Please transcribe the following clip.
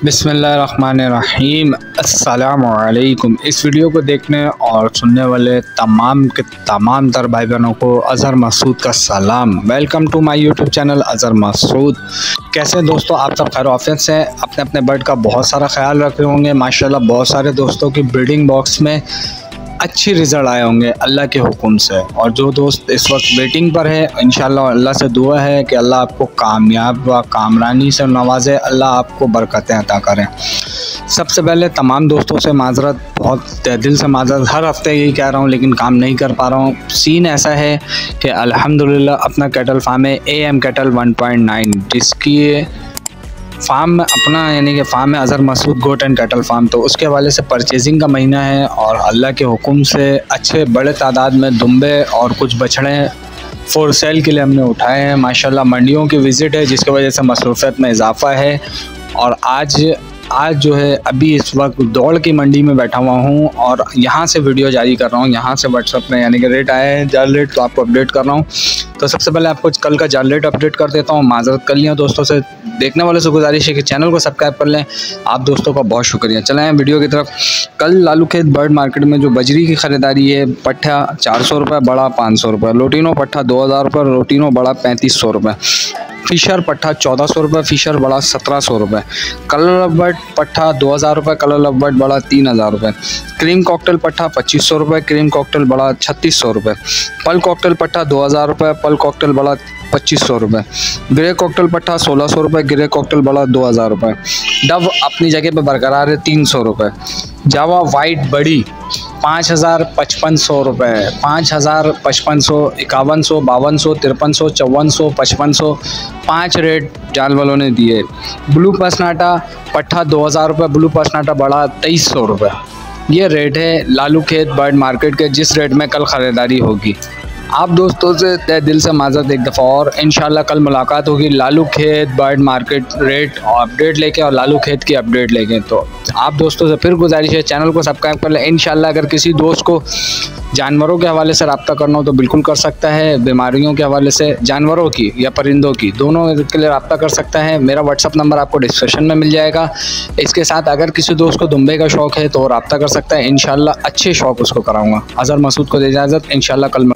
बिस्मिल्लाहिर्रहमानिर्रहीम। अस्सलामुअलैकुम। इस वीडियो को देखने और सुनने वाले तमाम के तमाम तर भाई बहनों को अज़हर मसूद का सलाम। Welcome to my YouTube channel Azhar Masood. कैसे हैं दोस्तों, आप सब खैर ऑफियत से अपने अपने बर्ड का बहुत सारा ख्याल रख रहे होंगे। माशाल्लाह बहुत सारे दोस्तों की ब्रीडिंग बॉक्स में अच्छी रिज़ल्ट आए होंगे अल्लाह के हुक्म से। और जो दोस्त इस वक्त वेटिंग पर है, इंशाल्लाह अल्लाह से दुआ है कि अल्लाह आपको कामयाब व कामरानी से नवाजे, अल्लाह आपको बरकतें अता करें। सबसे पहले तमाम दोस्तों से माजरत, बहुत दिल से माजरत, हर हफ्ते यही कह रहा हूँ लेकिन काम नहीं कर पा रहा हूँ। सीन ऐसा है कि अल्हम्दुलिल्लाह अपना कैटल फार्म है AM कैटल 1.9, जिसकी फार्म में अपना यानी कि फार्म है Azhar Masood goat and cattle farm. तो उसके हवाले से परचेजिंग का महीना है और अल्लाह के हुक्म से अच्छे बड़े तादाद में दुम्बे और कुछ बछड़े फॉर सेल के लिए हमने उठाए हैं। माशाल्लाह मंडियों की विज़िट है जिसकी वजह से मसरूफ़ियत में इजाफ़ा है। और आज जो है अभी इस वक्त दौड़ की मंडी में बैठा हुआ हूँ और यहाँ से वीडियो जारी कर रहा हूँ। यहाँ से व्हाट्सएप में यानी कि रेट आए हैं, जाल रेट, तो आपको अपडेट कर रहा हूँ। तो सबसे पहले आपको कल का जाल रेट अपडेट कर देता हूँ। माजरत कर लिया दोस्तों से, देखने वालों से गुजारिश है कि चैनल को सब्सक्राइब कर लें। आप दोस्तों का बहुत शुक्रिया। चलें वीडियो की तरफ। कल लालू खेत बर्ड मार्केट में जो बजरी की ख़रीदारी है, पट्ठा 400 रुपये, बड़ा 500 रुपये, लोटिनो पट्ठा 2000 रुपये, लोटिनो बड़ा 3500 रुपये, फिशर पट्ठा 1400 रुपये, फिशर बड़ा 1700 रुपये, कलर लव बर्ड पट्ठा 2000 रुपये, कलर लव बर्ड बड़ा 3000 रुपये, क्रीम कॉकटेल पट्ठा 2500 रुपये, क्रीम कॉकटेल बड़ा 3600 रुपये, पल कॉकटेल पट्ठा 2000 रुपये, पल कॉकटेल बड़ा 2500 रुपये, ग्रे कॉकटेल पट्ठा 1600 रुपये, ग्रे कॉकटेल बड़ा 2000 रुपये, डव अपनी जगह पे बरकरार है 300 रुपये, जावा वाइट बड़ी 5000 5500 रुपये, 5000 5500, 5100, 5200, 5300, 5400, 5500, 5 रेट जाल वालों ने दिए। ब्लू पसनाटा पट्ठा 2000 रुपये, ब्लू पसनाटा बड़ा 2300 रुपये। ये रेट है लालू खेत बर्ड मार्केट के, जिस रेट में कल ख़रीदारी होगी। आप दोस्तों से तहे दिल से माजरत एक दफ़ा और, इंशाल्लाह कल मुलाकात होगी लालू खेत बर्ड मार्केट रेट और अपडेट लेके और लालू खेत की अपडेट लेके। तो आप दोस्तों से फिर गुजारिश है चैनल को सब्सक्राइब कर लें। इंशाल्लाह अगर किसी दोस्त को जानवरों के हवाले से रब्ता करना हो तो बिल्कुल कर सकता है। बीमारियों के हवाले से जानवरों की या परिंदों की, दोनों के लिए रब्ता कर सकता है। मेरा व्हाट्सअप नंबर आपको डिस्क्रिप्शन में मिल जाएगा। इसके साथ अगर किसी दोस्त को दुम्बे का शौक़ है तो रब्ता कर सकता है। इंशाल्लाह अच्छे शौक़ उसको कराऊँगा। अज़हर मसूद को दे इजाज़त, इंशाल्लाह कल